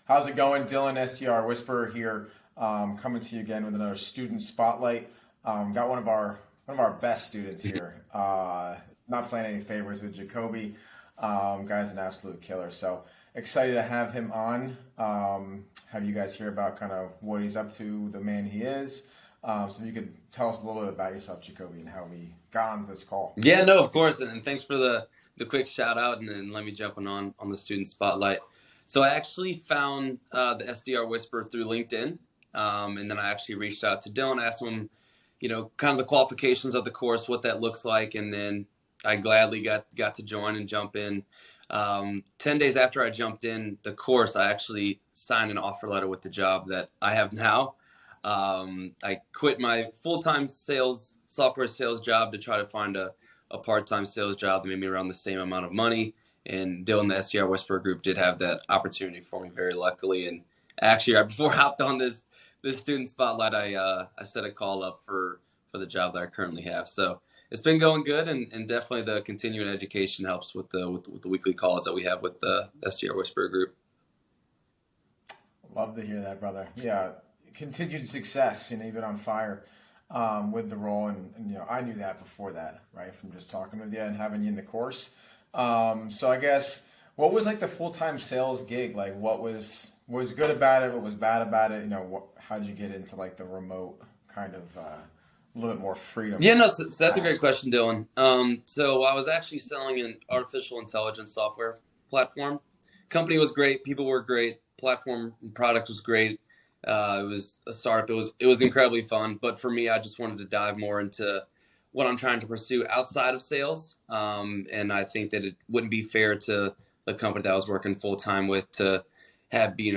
How's it going, Dylan? STR Whisperer here, coming to you again with another student spotlight. Got one of our best students here. Not playing any favorites with Jacoby. Guy's an absolute killer. So excited to have him on. Have you guys hear about kind of what he's up to, the man he is. So you could tell us a little bit about yourself, Jacoby, and how we got on this call. Yeah, no, of course, and thanks for the quick shout out, and then let me jump on the student spotlight. So I actually found the SDR Whisperer through LinkedIn, and then I actually reached out to Dylan, asked him, kind of the qualifications of the course, what that looks like, and then I gladly got to join and jump in. 10 days after I jumped in the course, I actually signed an offer letter with the job that I have now. I quit my full-time software sales job to try to find a part-time sales job that made me around the same amount of money. And Dylan, the SDR Whisperer Group, did have that opportunity for me very luckily. And actually, right before I hopped on this student spotlight, I set a call up for the job that I currently have. So it's been going good, and definitely the continuing education helps with the weekly calls that we have with the SDR Whisperer Group. Love to hear that, brother. Yeah, continued success. You've been on fire with the role, and I knew that before that, right? From just talking with you and having you in the course. So I guess what was like the full time sales gig? Like, what was good about it? What was bad about it? How did you get into like the remote kind of a little bit more freedom Yeah, no, so that's a path? great question, Dylan. So I was actually selling an artificial intelligence software platform. Company was great, people were great, platform and product was great. It was a startup. It was incredibly fun. But for me, I just wanted to dive more into what I'm trying to pursue outside of sales. And I think that it wouldn't be fair to the company that I was working full time with to have be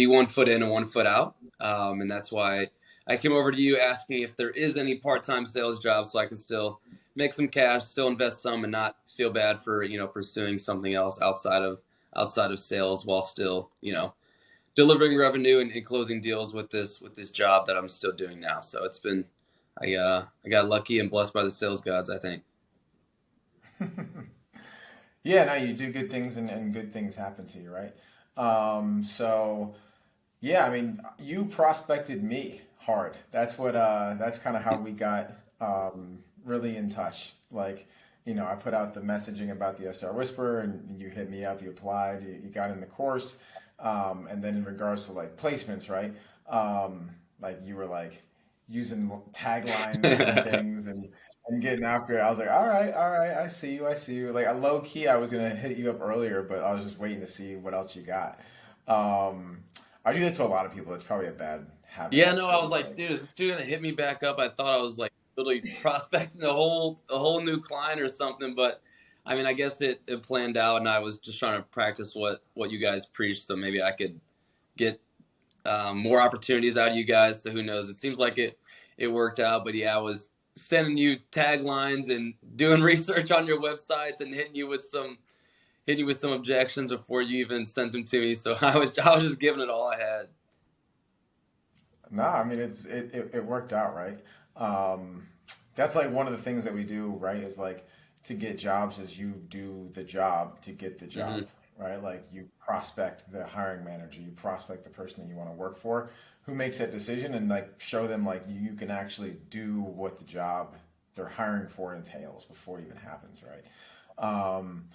1 foot in and 1 foot out. And that's why I came over to you asking if there is any part-time sales jobs so I can still make some cash, still invest some, and not feel bad for pursuing something else outside of sales while still delivering revenue and closing deals with this job that I'm still doing now. So it's been I got lucky and blessed by the sales gods, I think. Yeah, no, you do good things and good things happen to you, right? So yeah, I mean, you prospected me hard. That's kind of how we got really in touch. Like, I put out the messaging about the SR Whisperer, and you hit me up. You applied. You got in the course, and then in regards to like placements, right? Like you were like using taglines and things and getting after it. I was like, all right, I see you, I see you. Like, low key, I was gonna hit you up earlier, but I was just waiting to see what else you got. I do that to a lot of people. It's probably a bad habit, Yeah, no, I actually. was like, Like, dude, is this dude gonna hit me back up? I thought I was like literally prospecting a whole new client or something, but I mean, I guess it planned out, and I was just trying to practice what you guys preach, so maybe I could get more opportunities out of you guys. So who knows? It seems like it worked out, but yeah, I was sending you taglines and doing research on your websites and hitting you with some objections before you even sent them to me. So I was just giving it all I had. no, I mean it worked out, right? Um, that's like one of the things that we do, right? Is like to get jobs is you do the job to get the Hmm. job, right? Like you prospect the hiring manager, you prospect the person that you want to work for, who makes that decision, and like show them like you can actually do what the job they're hiring for entails before it even happens, right? Um,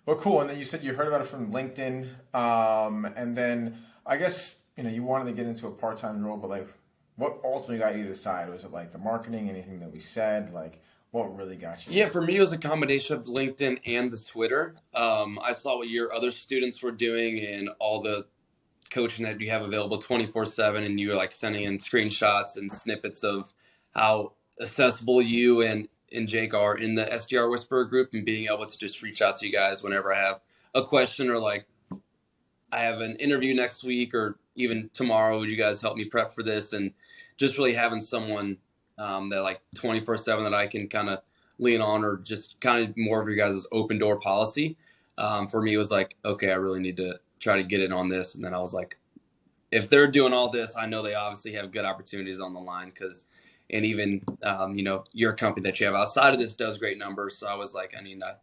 but cool. And then you said you heard about it from LinkedIn, and then I guess you wanted to get into a part-time role, but like, what ultimately got you to decide? Was it like the marketing, anything that we said? Like, what really got you Yeah, in? for me, it was a combination of LinkedIn and the Twitter. I saw what your other students were doing and all the coaching that you have available 24/7, and you were like sending in screenshots and snippets of how accessible you and Jake are in the SDR Whisperer group, and being able to just reach out to you guys whenever I have a question, or like I have an interview next week or even tomorrow. Would you guys help me prep for this? And just really having someone that like 24/7 that I can kind of lean on, or just kind of more of your guys' open door policy. For me, it was like, okay, I really need to try to get in on this. And then I was like, if they're doing all this, I know they obviously have good opportunities on the line, because, and even, your company that you have outside of this does great numbers. So I was like, I need to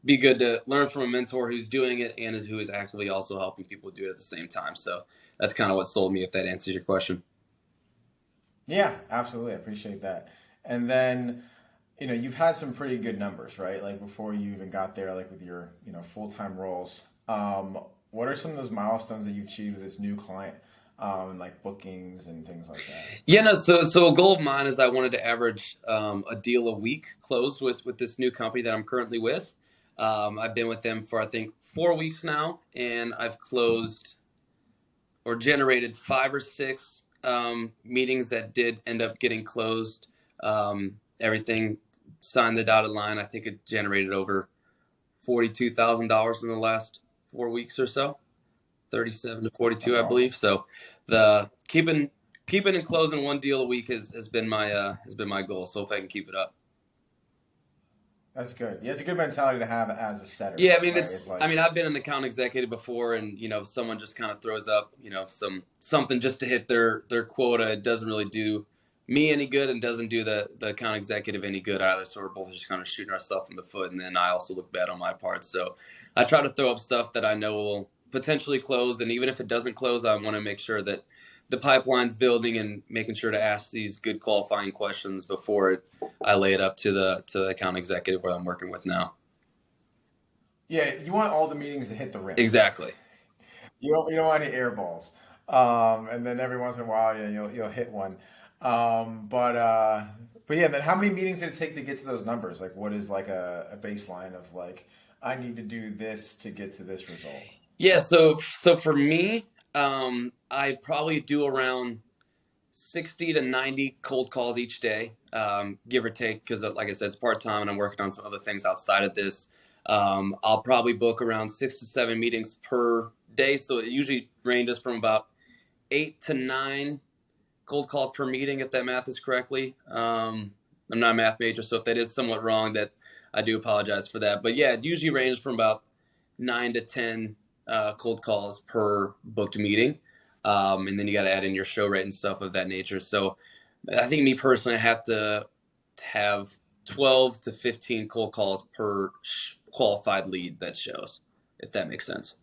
be good to learn from a mentor who's doing it and who is actively also helping people do it at the same time. So that's kind of what sold me, if that answers your question. Yeah, absolutely. I appreciate that. And then, you've had some pretty good numbers, right? Like before you even got there, like with your, full-time roles. What are some of those milestones that you've achieved with this new client, and like bookings and things like that? Yeah, no. So a goal of mine is I wanted to average a deal a week closed with this new company that I'm currently with. I've been with them for I think 4 weeks now, and I've closed or generated 5 or 6 meetings that did end up getting closed. Everything signed the dotted line. I think it generated over $42,000 in the last 4 weeks or so. 37 to 42, That's I awesome. believe. So the keeping and closing one deal a week has been my goal. So if I can keep it up. That's good. Yeah, it's a good mentality to have as a setter, Yeah, I mean right? It's like, I've been an account executive before, and someone just kind of throws up something just to hit their quota. It doesn't really do me any good, and doesn't do the account executive any good either. So we're both just kind of shooting ourselves in the foot, and then I also look bad on my part. So I try to throw up stuff that I know will potentially close, and even if it doesn't close, I want to make sure that the pipeline's building, and making sure to ask these good qualifying questions before I lay it up to the account executive where I'm working with now. yeah, you want all the meetings to hit the rim. Exactly. You don't want any air balls. And then every once in a while, yeah, you'll hit one. But yeah, then how many meetings did it take to get to those numbers? Like, what is like a baseline of like, I need to do this to get to this result? Yeah, so for me, I probably do around 60 to 90 cold calls each day, give or take, because like I said, it's part time and I'm working on some other things outside of this. I'll probably book around 6 to 7 meetings per day, so it usually ranges from about 8 to 9 cold calls per meeting, if that math is correctly. I'm not a math major, so if that is somewhat wrong, that I do apologize for that. But yeah, it usually ranges from about 9 to 10 cold calls per booked meeting, and then you got to add in your show rate and stuff of that nature. So I think me personally, I have to have 12 to 15 cold calls per qualified lead that shows, if that makes sense.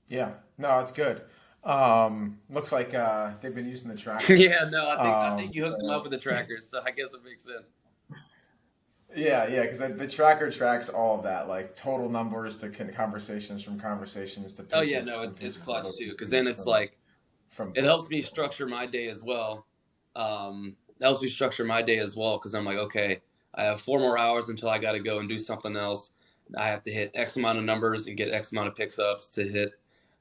Yeah, no, it's good. Looks like they've been using the trackers. Yeah, no, I think you hooked them up So with the trackers, so I guess it makes sense. yeah, because the tracker tracks all of that, like total numbers to conversations to Oh yeah, pitches no, from it's pitches to clutch too, because bookings then it's like from it booked helps to me closed. structure my day as well. It helps me structure my day as well, because I'm like, okay, I have 4 more hours until I got to go and do something else. I have to hit X amount of numbers and get X amount of picks ups to hit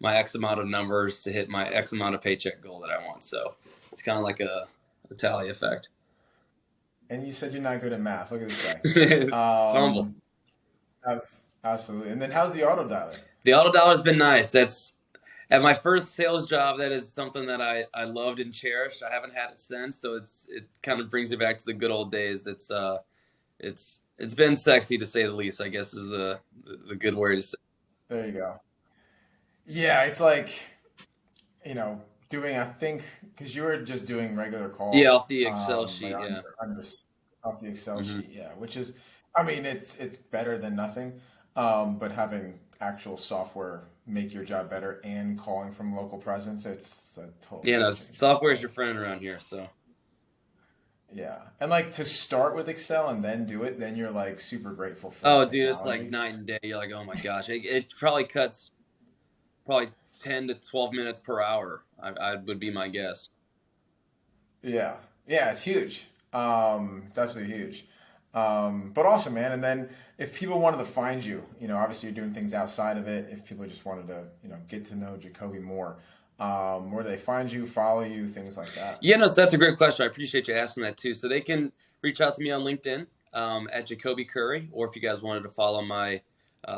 my X amount of numbers to hit my X amount of paycheck goal that I want. So it's kind of like a tally effect. And you said you're not good at math. Look at this guy. Humble. Um, Absolutely. And then how's the auto dialer? The auto dollar's been nice. That's at my first sales job. That is something that I loved and cherished. I haven't had it since, so it kind of brings me back to the good old days. It's been sexy, to say the least, I guess, is the good word to say. There you go. Yeah, it's like, doing, I think, because you were just doing regular Yeah, calls, off the Excel like sheet. Yeah. off the Excel Hmm. sheet, yeah, which is, I mean, it's better than nothing. But having actual software make your job better and calling from local presence, it's a total Yeah, no, game changer, software is right? your friend around here. So Yeah. And like to start with Excel and then do it, then you're like super grateful for the oh, dude, it's like technology. night and day. You're like, oh my gosh, it probably cuts probably 10 to 12 minutes per hour. I would be my guess. Yeah, yeah, it's huge. It's absolutely huge. But awesome, man. And then if people wanted to find you, obviously you're doing things outside of it. If people just wanted to, get to know Jacoby more, where do they find you, follow you, things like that? Yeah, no, so that's a great question. I appreciate you asking that too. So they can reach out to me on LinkedIn, at Jacoby Curry, or if you guys wanted to follow my,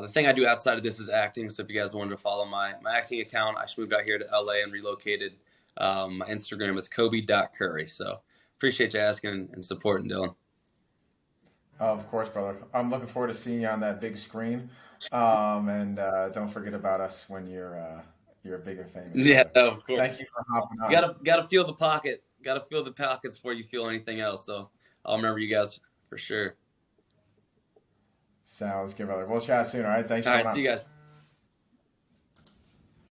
the thing I do outside of this is acting. So if you guys wanted to follow my acting account, I just moved out here to LA and relocated. My Instagram is kobe.curry. So appreciate you asking and supporting, Dylan. Of course, brother. I'm looking forward to seeing you on that big screen. And don't forget about us when you're big and famous, Yeah, brother. no, of course. Thank you for hopping You on. gotta feel the pocket. Gotta feel the pockets before you feel anything else. So I'll remember you guys for sure. Sounds good, brother. We'll chat soon. All right. Thanks All for right, coming see on. you guys.